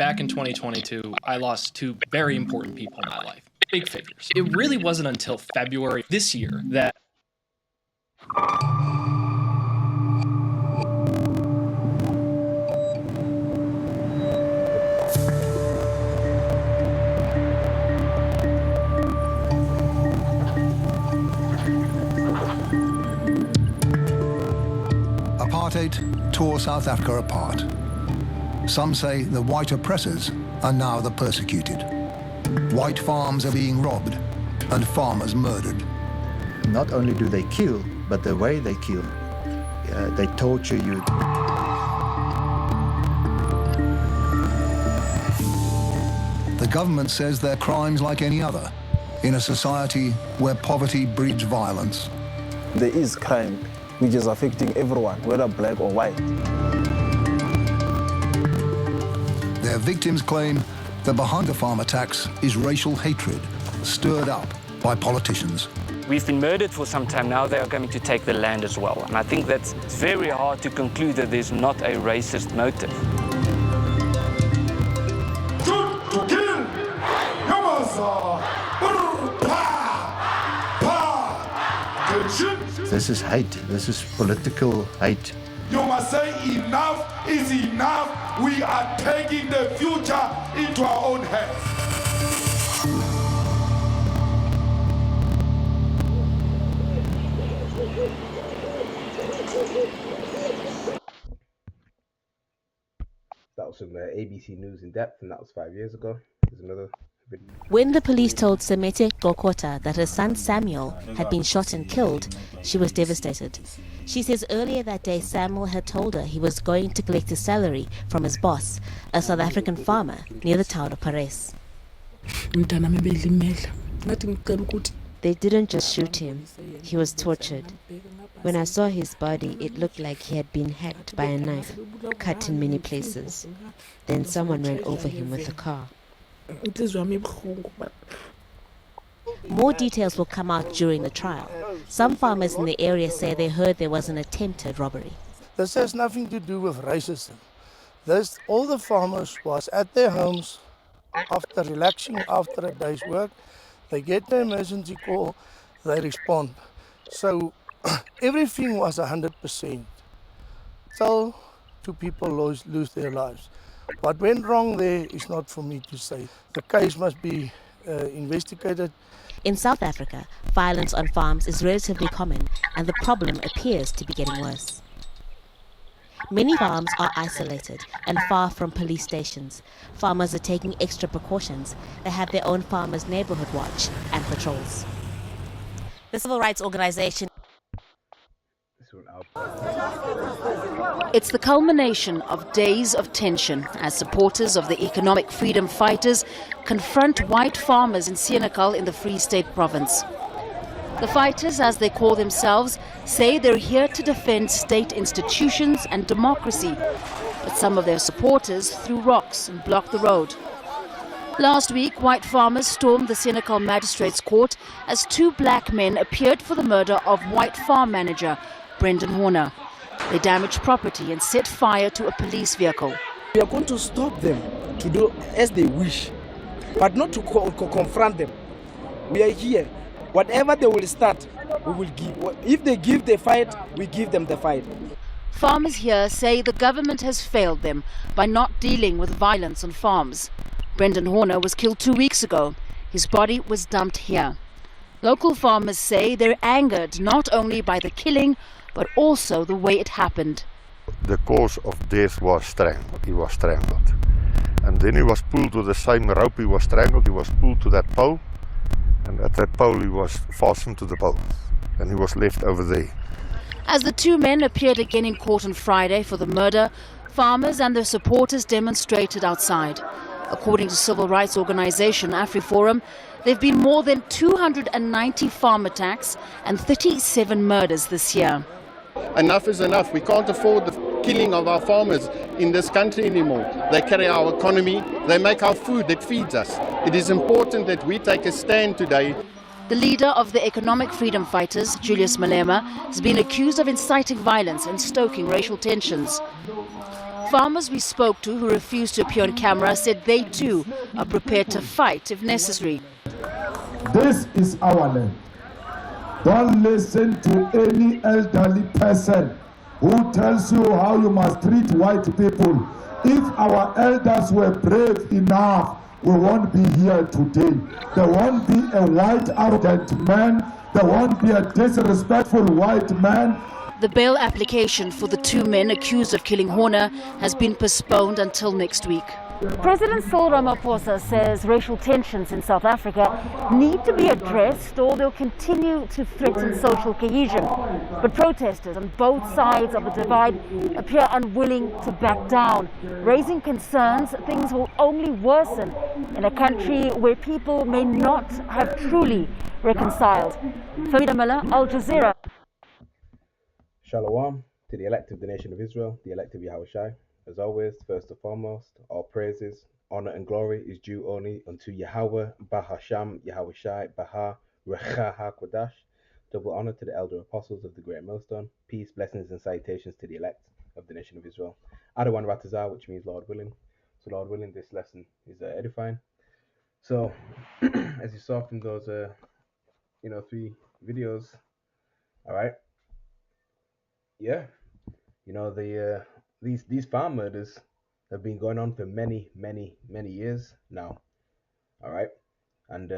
back in 2022, I lost two very important people in my life, big figures. It really wasn't until February this year that Apartheid tore South Africa apart. Some say the white oppressors are now the persecuted. White farms are being robbed and farmers murdered. Not only do they kill, but the way they kill, they torture you. The government says they're crimes like any other in a society where poverty breeds violence. There is crime which is affecting everyone, whether black or white. Their victims claim that behind the farm attacks is racial hatred stirred up by politicians. We've been murdered for some time now. They are going to take the land as well. And I think that's very hard to conclude that there's not a racist motive. Shoot to kill! This is hate. This is political hate. You must say enough is enough. We are taking the future into our own hands. That was from ABC News in Depth, and that was 5 years ago. Here's another video. When the police told Semete Gokota that her son Samuel had been shot and killed, she was devastated. She says earlier that day Samuel had told her he was going to collect his salary from his boss, a South African farmer near the town of Paris. They didn't just shoot him, he was tortured. When I saw his body, it looked like he had been hacked by a knife, cut in many places. Then someone ran over him with a car. More details will come out during the trial. Some farmers in the area say they heard there was an attempted robbery. This has nothing to do with racism. All the farmers was at their homes after relaxing after a day's work. They get the emergency call, they respond. So everything was 100%. Till two people lose their lives. What went wrong there is not for me to say. The case must be investigated. In South Africa, violence on farms is relatively common and the problem appears to be getting worse. Many farms are isolated and far from police stations. Farmers are taking extra precautions. They have their own farmers' neighborhood watch and patrols. The civil rights organization. It's the culmination of days of tension as supporters of the economic freedom fighters confront white farmers in Senekal in the Free State province. The fighters, as they call themselves, say they're here to defend state institutions and democracy, but some of their supporters threw rocks and blocked the road. Last week, white farmers stormed the Senekal Magistrates Court as two black men appeared for the murder of white farm manager Brendan Horner. They damaged property and set fire to a police vehicle. We are going to stop them to do as they wish, but not to confront them. We are here. Whatever they will start, we will give. If they give the fight, we give them the fight. Farmers here say the government has failed them by not dealing with violence on farms. Brendan Horner was killed 2 weeks ago. His body was dumped here. Local farmers say they're angered not only by the killing, but also the way it happened. The cause of death was strangled. He was strangled. And then he was pulled to the same rope he was strangled. He was pulled to that pole. And at that pole he was fastened to the pole. And he was left over there. As the two men appeared again in court on Friday for the murder, farmers and their supporters demonstrated outside. According to civil rights organization AfriForum, there have been more than 290 farm attacks and 37 murders this year. Enough is enough. We can't afford the killing of our farmers in this country anymore. They carry our economy, they make our food that feeds us. It is important that we take a stand today. The leader of the economic freedom fighters, Julius Malema, has been accused of inciting violence and stoking racial tensions. Farmers we spoke to who refused to appear on camera said they too are prepared to fight if necessary. This is our land. Don't listen to any elderly person who tells you how you must treat white people. If our elders were brave enough, we won't be here today. There won't be a white arrogant man. There won't be a disrespectful white man. The bail application for the two men accused of killing Horner has been postponed until next week. President Cyril Ramaphosa says racial tensions in South Africa need to be addressed or they'll continue to threaten social cohesion. But protesters on both sides of the divide appear unwilling to back down, raising concerns things will only worsen in a country where people may not have truly reconciled. Farida Miller, Al Jazeera. Shalom to the elect of the nation of Israel, the elect of Yahushai. As always, first and foremost, all praises, honor, and glory is due only unto Yahweh, Bahasham, Yahushai, Baha, Recha HaKodash. Double honor to the elder apostles of the Great Millstone. Peace, blessings, and salutations to the elect of the nation of Israel. Adawan Ratazah, which means Lord willing. So, Lord willing, this lesson is edifying. So, as you saw from those, 3 videos, all right. Yeah, these farm murders have been going on for many years now. All right, and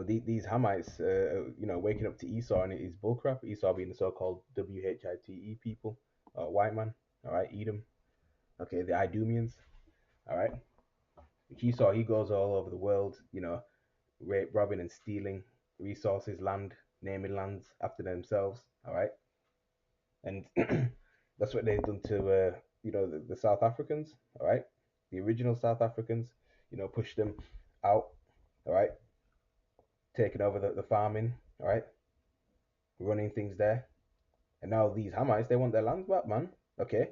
these Hamites, waking up to Esau and it is bullcrap. Esau being the so-called WHITE people, white man. All right, Edom. Okay, the idumeans. All right, Esau, he goes all over the world, rape, robbing, and stealing resources, land, naming lands after themselves. All right. And that's what they've done to, the South Africans, all right? The original South Africans, pushed them out, all right? Taking over the farming, all right? Running things there. And now these Hamites, they want their lands back, man. Okay.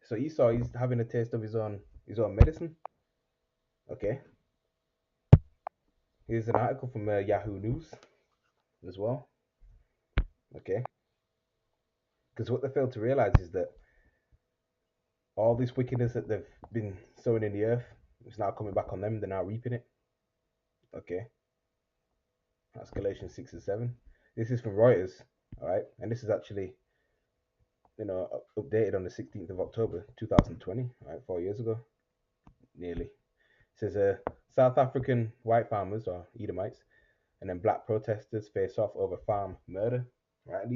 So Esau, he's having a taste of his own medicine. Okay. Here's an article from Yahoo News as well. Okay. Because what they failed to realize is that all this wickedness that they've been sowing in the earth is now coming back on them. They're now reaping it. Okay. That's Galatians 6 and 7. This is from Reuters. All right. And this is actually, updated on the 16th of October, 2020. All right. 4 years ago. Nearly. It says South African white farmers, or Edomites, and then black protesters face off over farm murder. Right. And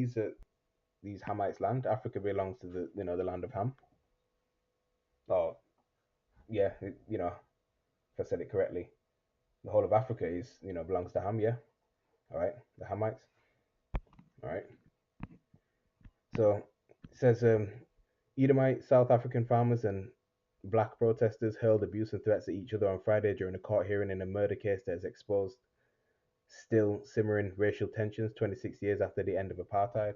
these Hamites' land. Africa belongs to the land of Ham. Oh, yeah, if I said it correctly, the whole of Africa is, belongs to Ham, yeah. All right, the Hamites. All right. So it says Edomite South African farmers and black protesters hurled abuse and threats at each other on Friday during a court hearing in a murder case that has exposed still simmering racial tensions 26 years after the end of apartheid.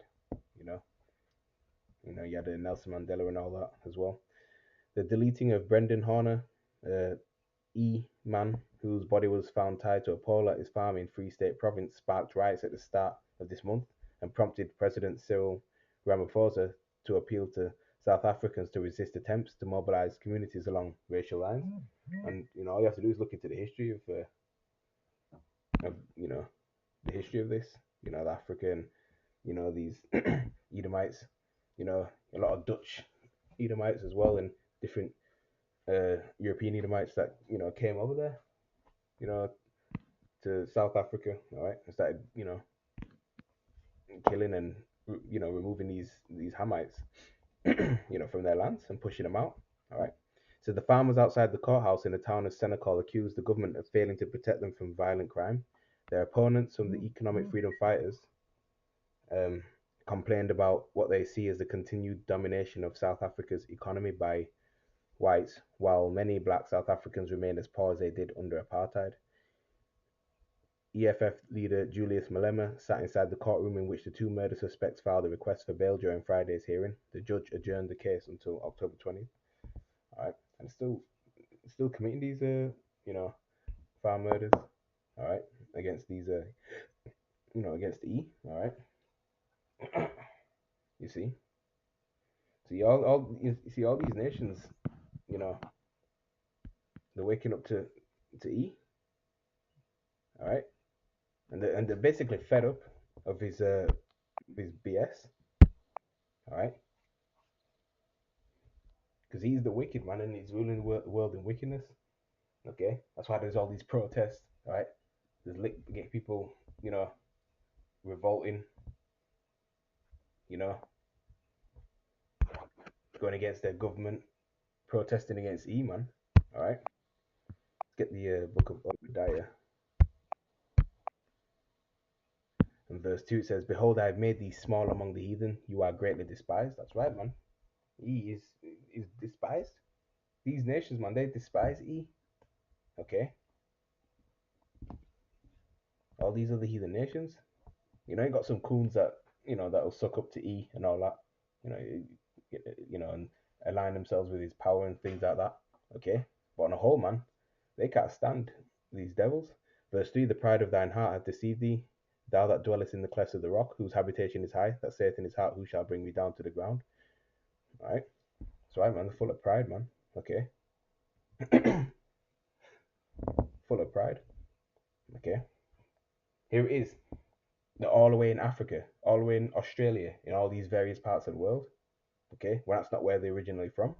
You had Nelson Mandela and all that as well. The deleting of Brendan Horner, man, whose body was found tied to a pole at his farm in Free State Province, sparked riots at the start of this month and prompted President Cyril Ramaphosa to appeal to South Africans to resist attempts to mobilize communities along racial lines. And all you have to do is look into the history of the history of this. The Africa and these Edomites. A lot of Dutch Edomites as well, and different European Edomites that came over there, to South Africa, all right, and started killing and removing these Hamites, from their lands and pushing them out, all right. So the farmers outside the courthouse in the town of Senekal accused the government of failing to protect them from violent crime. Their opponents, from the economic freedom fighters, complained about what they see as the continued domination of South Africa's economy by whites, while many black South Africans remain as poor as they did under apartheid. EFF leader Julius Malema sat inside the courtroom in which the two murder suspects filed a request for bail during Friday's hearing. The judge adjourned the case until October 20th. All right, and still committing these farm murders. All right, against these against the E. All right, you see. See you see all these nations, you know, they're waking up to E, all right, and they're basically fed up of his BS, all right, because he's the wicked man and he's ruling the world in wickedness. Okay, that's why there's all these protests, all right. There's get people, you know, revolting, you know, going against their government, protesting against E, man. All right, let's get the book of Obadiah. And verse 2 it says, "Behold, I have made thee small among the heathen. You are greatly despised." That's right, man. E is despised. These nations, man, they despise E. Okay. All these other heathen nations. You know, you got some coons that, you know, that'll suck up to E and all that. You know, and align themselves with his power and things like that. Okay. But on a whole, man, they can't stand these devils. Verse 3, "The pride of thine heart hath deceived thee, thou that dwellest in the clefts of the rock, whose habitation is high, that saith in his heart, who shall bring me down to the ground?" All right. So, right, man, they're full of pride, man. Okay. Full of pride. Okay. Here it is. They're all the way in Africa, all the way in Australia, in all these various parts of the world. Okay. Well, that's not where they're originally from.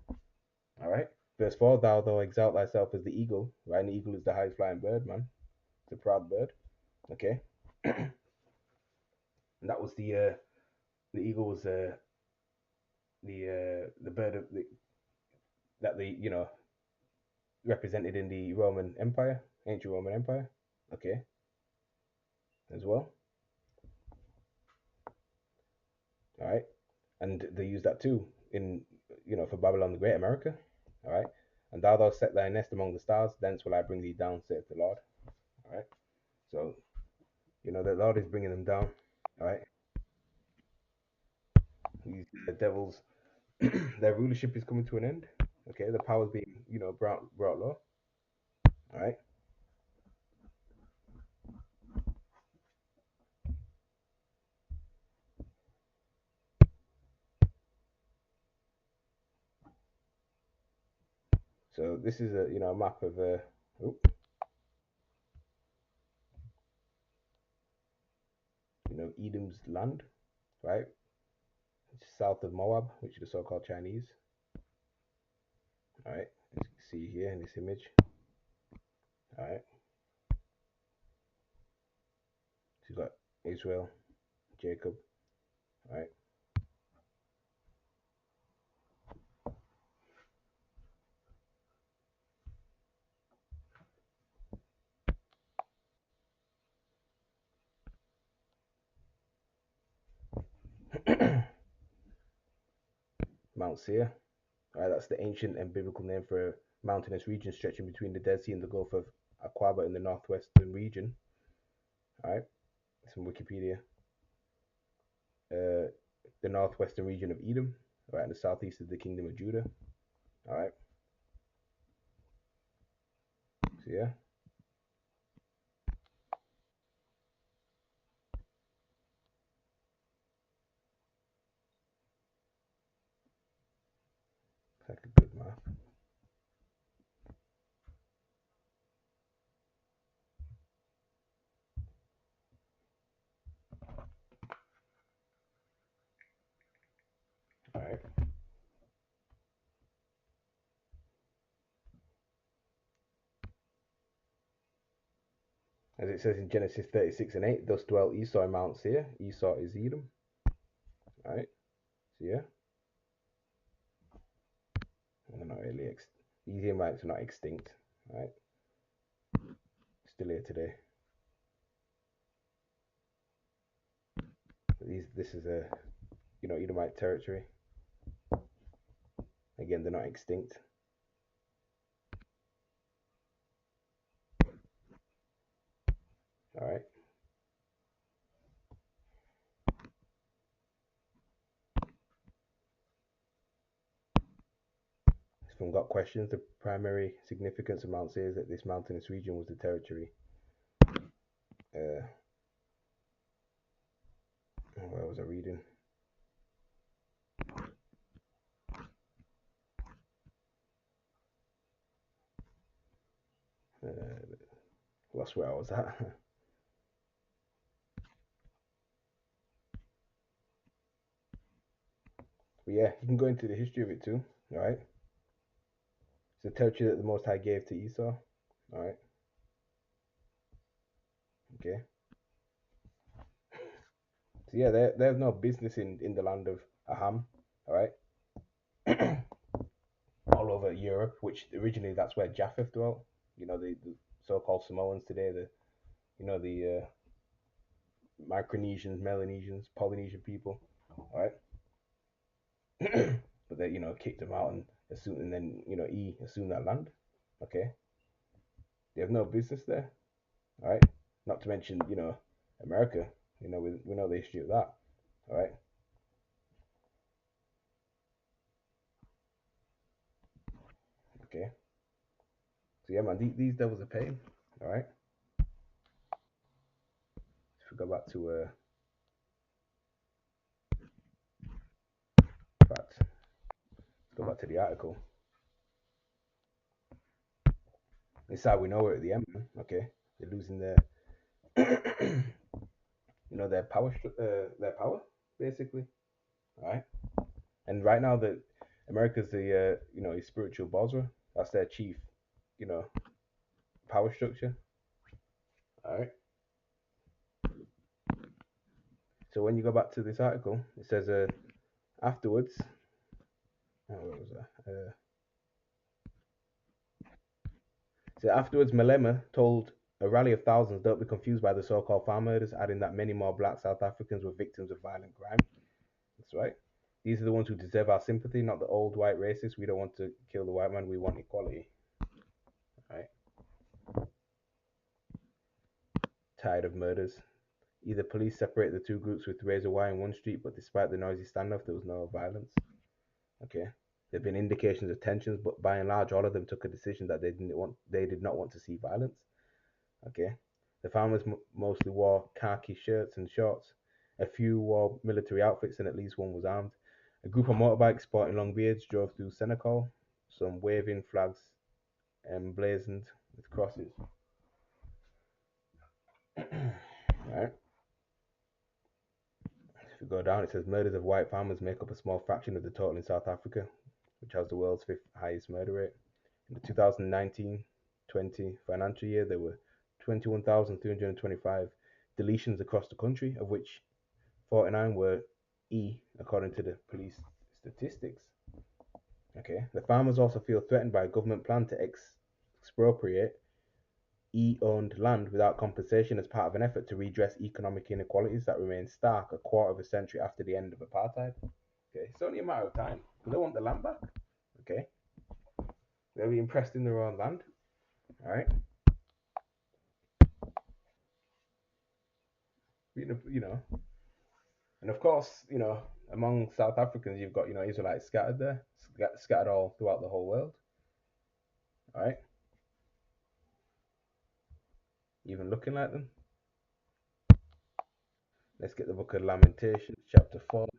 All right. Verse 4, "Thou though exalt thyself as the eagle," right? And the eagle is the highest flying bird, man. It's a proud bird. Okay. And that was the eagle was the bird of that the you know represented in the Roman Empire, ancient Roman Empire. Okay. As well. All right. And they use that too in for Babylon the Great, America. All right. "And thou set thy nest among the stars, thence will I bring thee down, saith the Lord." All right. So the Lord is bringing them down. All right. These devils, their rulership is coming to an end. Okay. The power's being brought low. All right. So this is a map of Edom's land, right? It's south of Moab, which is the so-called Chinese. All right, as you can see here in this image. All right, so you've got Israel, Jacob. All right. Mount Seir. All right, that's the ancient and biblical name for a mountainous region stretching between the Dead Sea and the Gulf of Aqaba in the northwestern region. All right, it's from Wikipedia. The northwestern region of Edom, right, in the southeast of the kingdom of Judah. All right. So yeah. It's like a good map. All right. As it says in Genesis 36:8, "Thus dwelt Esau in Mount Seir." Esau is Edom. All right. So yeah. And they're not really these Edomites are not extinct. All right. Still here today. This is a Edomite territory. Again, they're not extinct. All right. If you've got questions, the primary significance of Mount Seir is that this mountainous region was the territory. Where was I reading? lost where I was at. But yeah, you can go into the history of it too. All right. It's the territory that the Most High gave to Esau. All right. Okay. So yeah, they have no business in the land of Aham. All right. All over Europe, which originally that's where Japheth dwelt. You know, the so-called Samoans today, the Micronesians, Melanesians, Polynesian people. All right. But they, kicked them out and assumed, and then, E assumed that land. Okay. They have no business there. All right. Not to mention, America. We know the history of that. All right. Okay. So yeah, man, these devils are paying. All right. If we go back to let's go back to the article. This side we know we're at the end, man. Okay. They're losing their their power basically. All right. And right now that America's the spiritual Bosra. That's their chief, power structure. All right. So when you go back to this article, it says afterwards. What was that? So afterwards, Malema told a rally of thousands, "Don't be confused by the so-called farm murders," adding that many more black South Africans were victims of violent crime. That's right. These are the ones who deserve our sympathy, not the old white racists. We don't want to kill the white man. We want equality. All right. Tired of murders. Either police separate the two groups with razor wire in one street, but despite the noisy standoff, there was no violence. Okay. There have been indications of tensions, but by and large, all of them took a decision that they did not want to see violence. Okay. The farmers mostly wore khaki shirts and shorts. A few wore military outfits, and at least one was armed. A group of motorbikes sporting long beards drove through Senegal, some waving flags emblazoned with crosses. Right. If we go down, it says murders of white farmers make up a small fraction of the total in South Africa, which has the world's fifth highest murder rate. In the 2019-20 financial year, there were 21,325 deletions across the country, of which 49 were E, according to the police statistics. Okay. The farmers also feel threatened by a government plan to expropriate E-owned land without compensation as part of an effort to redress economic inequalities that remain stark a quarter of a century after the end of apartheid. Okay, it's only a matter of time. They want the land back. Okay, they'll be impressed in their own land. All right. And of course, among South Africans, you've got Israelites scattered there, scattered all throughout the whole world. All right. Even looking like them. Let's get the book of Lamentations, chapter 4,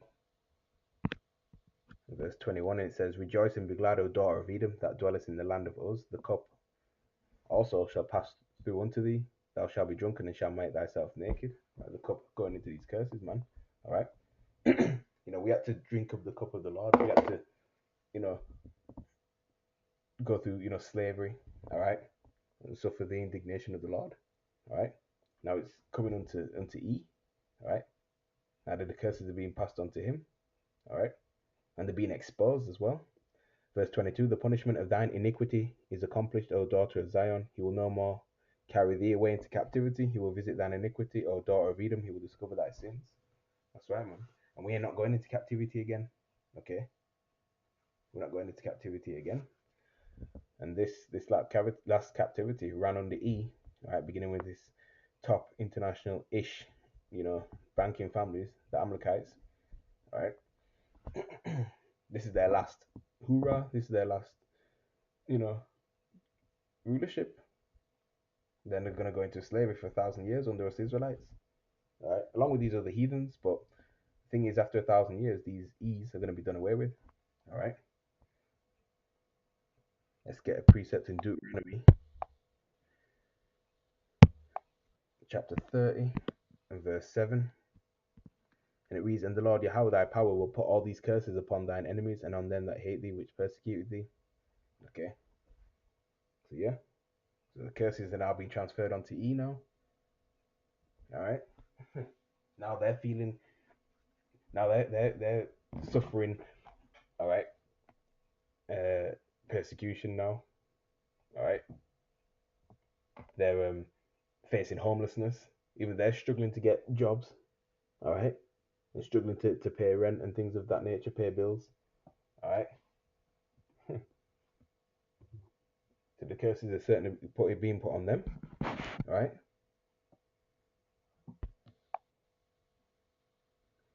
verse 21. And it says, "Rejoice and be glad, O daughter of Edom, that dwellest in the land of Uz. The cup also shall pass through unto thee. Thou shalt be drunken and shalt make thyself naked." Right, the cup going into these curses, man. All right. We had to drink of the cup of the Lord. We had to, go through, slavery. All right. And suffer the indignation of the Lord. All right. Now it's coming unto E. All right. Now the curses are being passed on to him. All right. And they're being exposed as well. Verse 22, "The punishment of thine iniquity is accomplished, O daughter of Zion. He will no more carry thee away into captivity. He will visit thine iniquity, O daughter of Edom. He will discover thy sins." That's right, man. And we are not going into captivity again. Okay? We're not going into captivity again. And this last captivity ran under E, right, beginning with this top international-ish, banking families, the Amalekites. All right? This is their last hoorah. This is their last, rulership. Then they're going to go into slavery for 1,000 years under us Israelites. All right? Along with these other heathens. But the thing is, after 1,000 years, these E's are going to be done away with. All right? Let's get a precept in Deuteronomy. chapter 30 and verse 7. And it reads, And the Lord Yahweh thy power will put all these curses upon thine enemies and on them that hate thee, which persecuted thee. Okay. So yeah. So the curses are now being transferred onto E now. Alright. Now they're feeling, now they're suffering, alright, persecution now. Alright. They're facing homelessness. Even they're struggling to get jobs. Alright. And struggling to pay rent and things of that nature, pay bills. Alright. So the curses are certainly being put on them. Alright.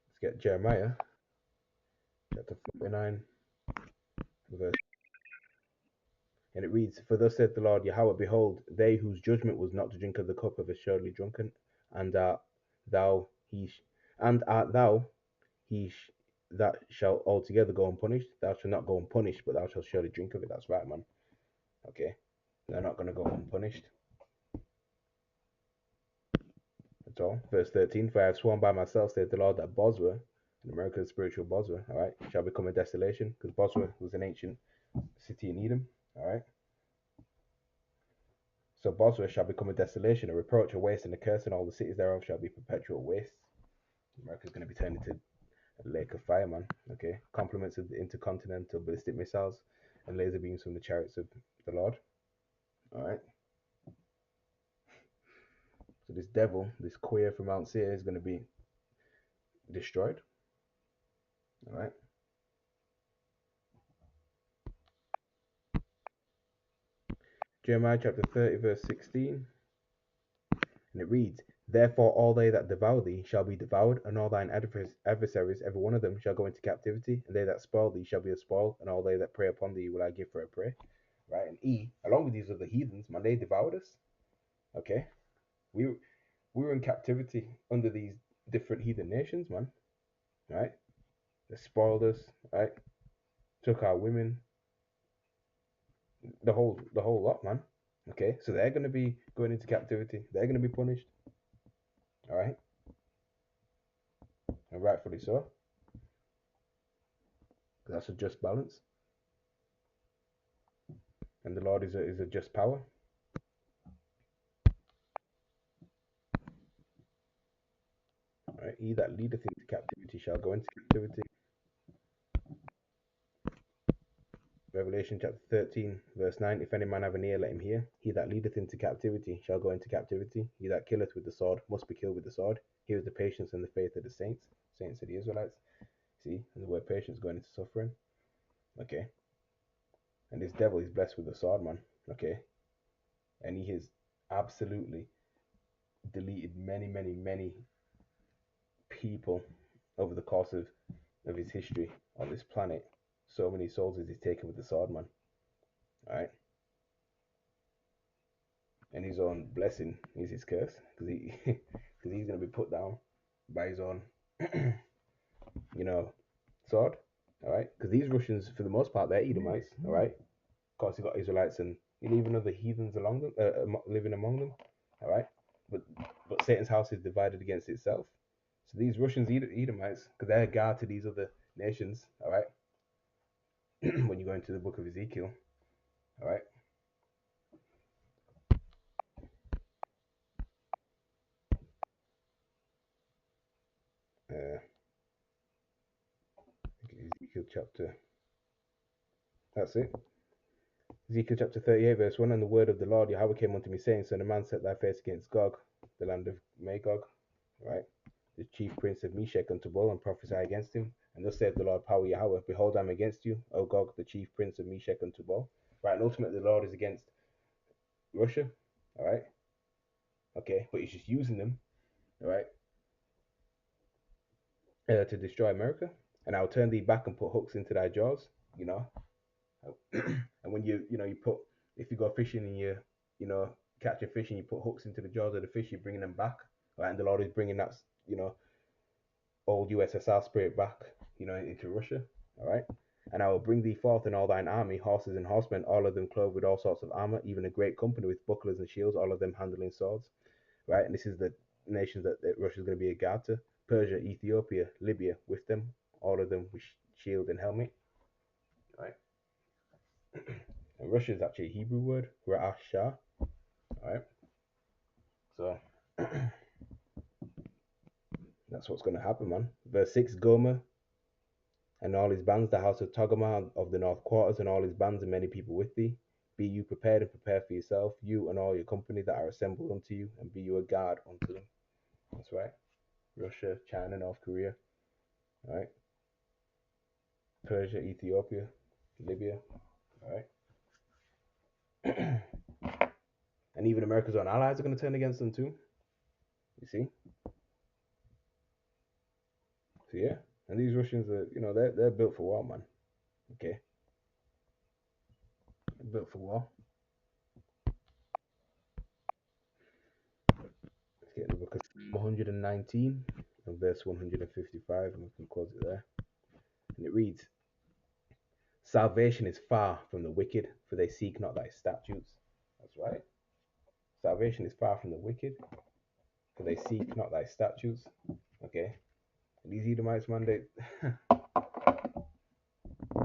Let's get Jeremiah chapter 49 verse. And it reads, For thus saith the Lord Yahweh, behold, they whose judgment was not to drink of the cup of assuredly drunken, and art thou that shall altogether go unpunished. Thou shalt not go unpunished, but thou shalt surely drink of it. That's right, man. Okay. They're not going to go unpunished. That's all. Verse 13, For I have sworn by myself, saith the Lord, that Bosra, in America's spiritual Bosra, alright, shall become a desolation, because Bosra was an ancient city in Edom, alright. So Bosra shall become a desolation, a reproach, a waste, and a curse, and all the cities thereof shall be perpetual wastes. America's going to be turned into a lake of fire, man. Okay. Compliments of the intercontinental ballistic missiles and laser beams from the chariots of the Lord. Alright. So this devil, this queer from Mount Seir, is going to be destroyed. Alright. Jeremiah chapter 30, verse 16. And it reads, Therefore all they that devour thee shall be devoured, and all thine adversaries, every one of them, shall go into captivity, and they that spoil thee shall be a spoil, and all they that prey upon thee will I give for a prey. Right? And E, along with these other heathens, man, they devoured us. Okay? We were in captivity under these different heathen nations, man. Right? They spoiled us, right? Took our women, the whole lot, man. Okay? So they're gonna be going into captivity. They're gonna be punished. Alright? And rightfully so. That's a just balance. And the Lord is a just power. Right? He that leadeth into captivity shall go into captivity. Revelation chapter 13, verse 9. If any man have an ear, let him hear. He that leadeth into captivity shall go into captivity. He that killeth with the sword must be killed with the sword. Here is the patience and the faith of the saints. Saints of the Israelites. See, and the word patience going into suffering. Okay. And this devil is blessed with the sword, man. Okay. And he has absolutely deleted many people over the course of his history on this planet. So many souls as he's taken with the sword, man. Alright? And his own blessing is his curse, because he's going to be put down by his own, sword. Alright? Because these Russians, for the most part, they're Edomites. Alright? Of course, you've got Israelites and even other heathens along them, living among them. Alright? But Satan's house is divided against itself. So these Russians, Edomites, because they're a guard to these other nations, all right? When you go into the book of Ezekiel, all right? Ezekiel chapter, that's it. Ezekiel chapter 38, verse 1, And the word of the Lord Yahweh came unto me, saying, Son of man, set thy face against Gog, the land of Magog, right? The chief prince of Meshech and Tubal, and prophesy against him. And thus saith the Lord power Yahweh, Behold, I am against you, O Gog, the chief prince of Meshech and Tubal. Right, and ultimately the Lord is against Russia, all right? Okay, but he's just using them, all right, to destroy America. And I'll turn thee back and put hooks into thy jaws, And when you put, if you go fishing and you catch a fish and you put hooks into the jaws of the fish, you're bringing them back, right? And the Lord is bringing that, old USSR spirit back, into Russia, all right? And I will bring thee forth in all thine army, horses and horsemen, all of them clothed with all sorts of armor, even a great company with bucklers and shields, all of them handling swords, right? And this is the nations that Russia's going to be a guard to: Persia, Ethiopia, Libya, with them, all of them with shield and helmet, right? And Russia is actually a Hebrew word, Ra'ah Shah, right? So that's what's going to happen, man. Verse 6, Gomer and all his bands, the house of Togarmah of the north quarters, and all his bands and many people with thee. Be you prepared and prepare for yourself, you and all your company that are assembled unto you, and be you a guard unto them. That's right. Russia, China, North Korea, right? Persia, Ethiopia, Libya, right? And even America's own allies are going to turn against them too. You see? So yeah, and these Russians are, they're built for war, man. Okay, they're built for war. Let's get in the book of 119 and verse 155, and we can close it there. And it reads, "Salvation is far from the wicked, for they seek not thy statutes." That's right. Salvation is far from the wicked, for they seek not thy statutes. Okay. And these Edomites, man,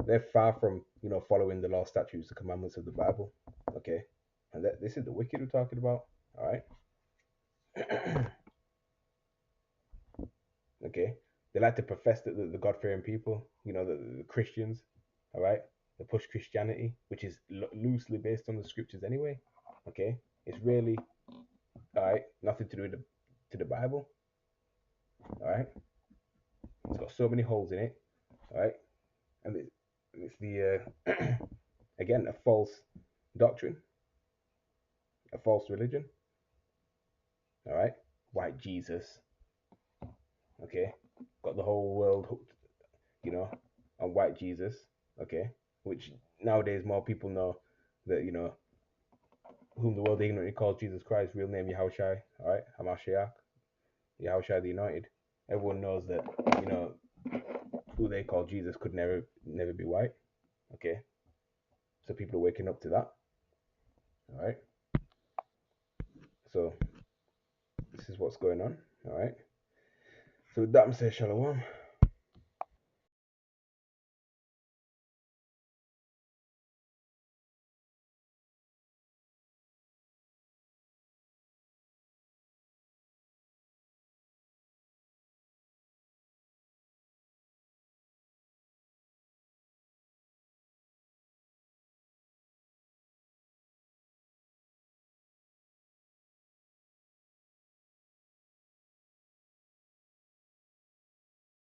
they're far from, following the law, statutes, the commandments of the Bible. Okay. And this is the wicked we're talking about. All right. Okay. They like to profess that the God-fearing people, the Christians, all right, they push Christianity, which is loosely based on the scriptures anyway. Okay. It's really, all right, nothing to do with the Bible. All right. It's got so many holes in it. All right. And it's the, again, a false doctrine, a false religion. All right. White Jesus. Okay. Got the whole world hooked, on white Jesus. Okay. Which nowadays more people know that, whom the world ignorantly calls Jesus Christ, real name Yahushai. All right. Hamashiach. Yahushai the Anointed. Everyone knows that, who they call Jesus could never be white. Okay. So people are waking up to that. All right. So this is what's going on. All right. So with that, I'm saying shalom.